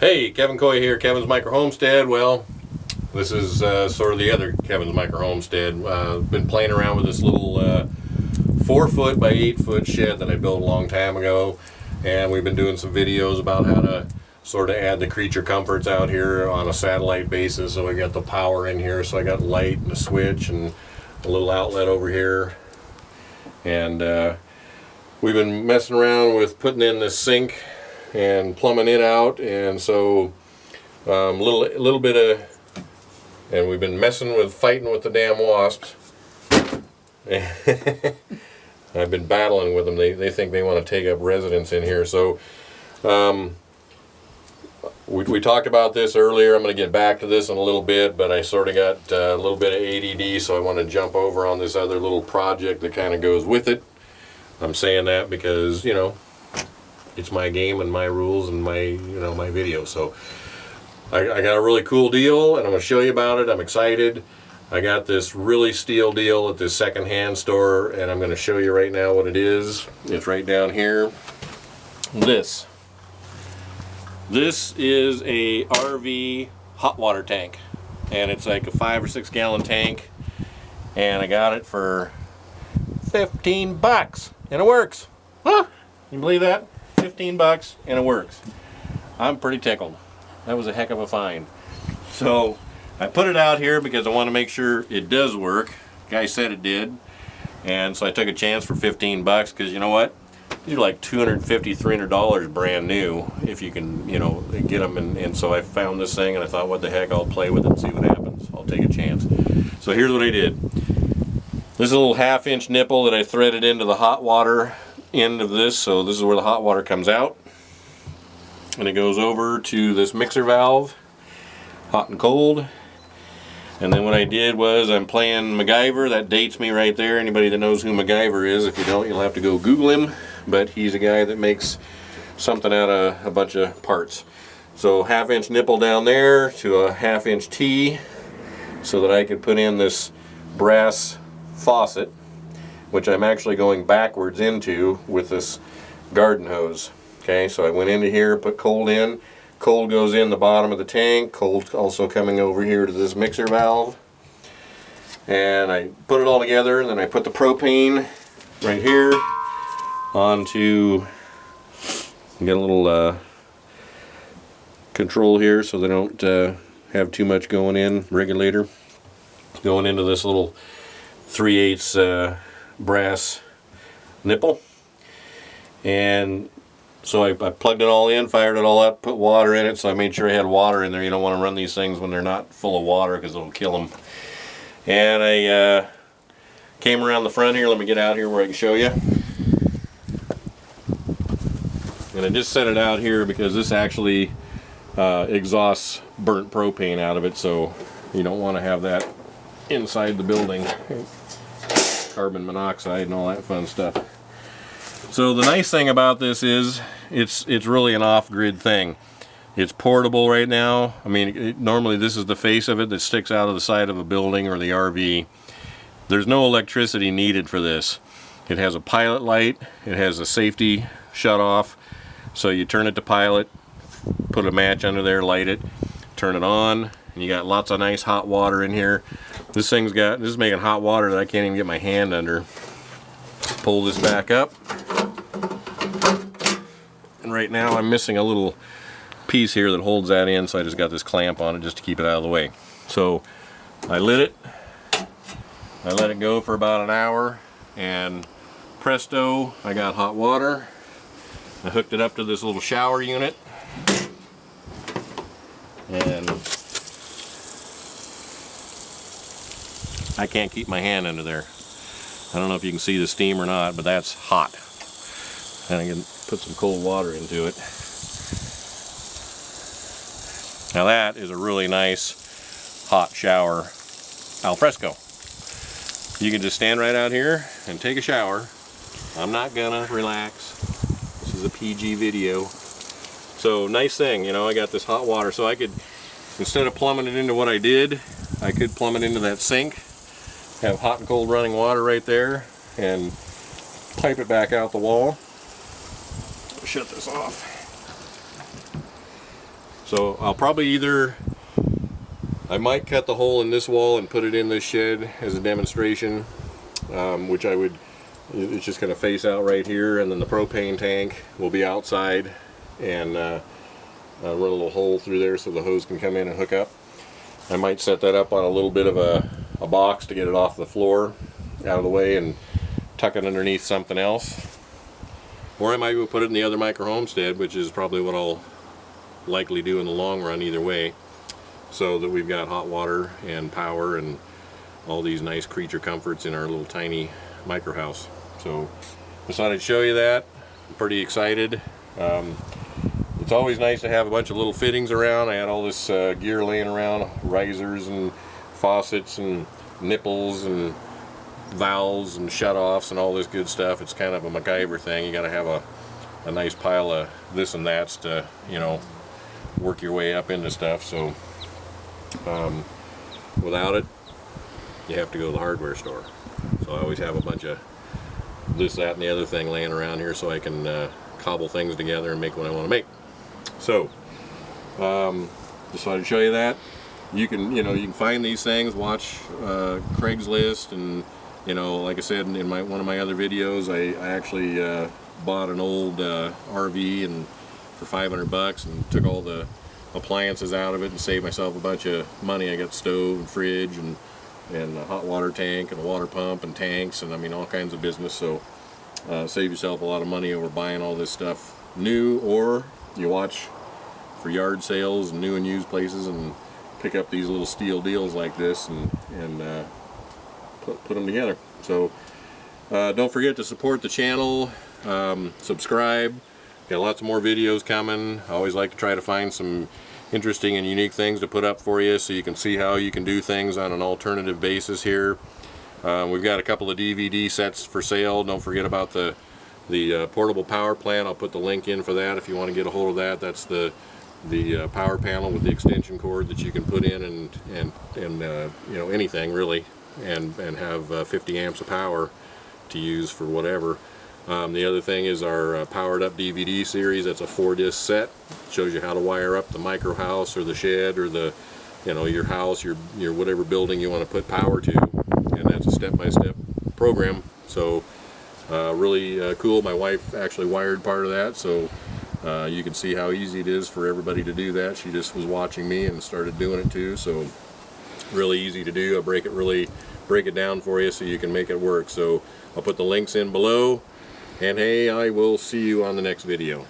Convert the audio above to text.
Hey, Kevin Coy here, Kevin's Micro Homestead. Well, this is sort of the other Kevin's Micro Homestead. Been playing around with this little 4 foot by 8 foot shed that I built a long time ago, and we've been doing some videos about how to sort of add the creature comforts out here on a satellite basis. So I got the power in here, so I got light and a switch and a little outlet over here, and we've been messing around with putting in this sink and plumbing it out, and so little bit of, and we've been fighting with the damn wasps. I've been battling with them. They think they want to take up residence in here. So we talked about this earlier. I'm going to get back to this in a little bit, but I sort of got a little bit of ADD, so I want to jump over on this other little project that kind of goes with it. I'm saying that because, you know, it's my game and my rules and my, my video. So I got a really cool deal, and I'm going to show you about it. I'm excited. I got this really steal deal at this secondhand store, and I'm going to show you right now what it is. It's right down here. This is a RV hot water tank, and it's like a 5 or 6 gallon tank, and I got it for $15, and it works. Huh? You believe that? $15 and it works. I'm pretty tickled. That was a heck of a find. So I put it out here because I want to make sure it does work. Guy said it did, and so I took a chance for $15 because you know what? These are like $250, $300 brand new if you can, get them. And so I found this thing and I thought, what the heck? I'll play with it and see what happens. I'll take a chance. So here's what I did. This is a little 1/2 inch nipple that I threaded into the hot water end of this, so this is where the hot water comes out, and it goes over to this mixer valve, hot and cold. And then what I did was, I'm playing MacGyver. That dates me right there. Anybody that knows who MacGyver is, if you don't, you'll have to go Google him, but he's a guy that makes something out of a bunch of parts. So 1/2 inch nipple down there to a 1/2 inch T, so that I could put in this brass faucet, which I'm actually going backwards into with this garden hose. Okay, so I went into here, put cold in. Cold goes in the bottom of the tank. Cold also coming over here to this mixer valve. And I put it all together, and then I put the propane right here onto, get a little control here so they don't have too much going in, regulator, going into this little 3/8 brass nipple. And so I plugged it all in, fired it all up, put water in it, so I made sure I had water in there. You don't want to run these things when they're not full of water because it'll kill them. And I came around the front here. Let me get out here where I can show you. And I just set it out here because this actually exhausts burnt propane out of it, so you don't want to have that inside the building. Carbon monoxide and all that fun stuff. So the nice thing about this is it's really an off-grid thing. It's portable right now. I mean, normally this is the face of it that sticks out of the side of a building or the RV. There's no electricity needed for this. It has a pilot light. It has a safety shut-off. So you turn it to pilot, put a match under there, light it, turn it on, and you got lots of nice hot water in here. This is making hot water that I can't even get my hand under. Pull this back up. And right now I'm missing a little piece here that holds that in, so I just got this clamp on it just to keep it out of the way. So I lit it. I let it go for about an hour, and presto, I got hot water. I hooked it up to this little shower unit. And I can't keep my hand under there. I don't know if you can see the steam or not, but that's hot. And I can put some cold water into it. Now that is a really nice hot shower al fresco. You can just stand right out here and take a shower. I'm not gonna, relax. This is a PG video. So nice thing, I got this hot water, so I could, instead of plumbing it into what I did, I could plumb it into that sink, have hot and cold running water right there, and pipe it back out the wall. Shut this off. So I'll probably I might cut the hole in this wall and put it in this shed as a demonstration, which it's just going to face out right here, and then the propane tank will be outside, and run a little hole through there so the hose can come in and hook up. I might set that up on a little bit of a box to get it off the floor, out of the way, and tuck it underneath something else. Or I might go put it in the other micro homestead, which is probably what I'll likely do in the long run either way, so that we've got hot water and power and all these nice creature comforts in our little tiny micro house. So just thought I'd show you that. I'm pretty excited. It's always nice to have a bunch of little fittings around. I had all this gear laying around, risers and faucets and nipples and valves and shutoffs and all this good stuff. It's kind of a MacGyver thing. You got to have a nice pile of this and that's to, you know, work your way up into stuff. So without it, you have to go to the hardware store. So I always have a bunch of this, that, and the other thing laying around here so I can cobble things together and make what I want to make. So just thought I'd show you that. You can find these things, watch Craigslist, and like I said in one of my other videos, I actually bought an old RV and for $500 and took all the appliances out of it and saved myself a bunch of money. I got stove and fridge and a hot water tank and a water pump and tanks, and I mean all kinds of business. So save yourself a lot of money over buying all this stuff new, or you watch for yard sales and new and used places and pick up these little steal deals like this and put them together. So don't forget to support the channel, subscribe. Got lots of more videos coming. I always like to try to find some interesting and unique things to put up for you so you can see how you can do things on an alternative basis here. We've got a couple of DVD sets for sale. Don't forget about the portable power plant. I'll put the link in for that if you want to get a hold of that. That's the power panel with the extension cord that you can put in and anything really, and have 50 amps of power to use for whatever. The other thing is our Powered Up DVD series. That's a 4-disc set. Shows you how to wire up the micro house or the shed or the your house, your whatever building you want to put power to, and that's a step-by-step program. So really cool. My wife actually wired part of that, so you can see how easy it is for everybody to do that. She just was watching me and started doing it too, so really easy to do. I break it down for you so you can make it work. So I'll put the links in below, and hey, I will see you on the next video.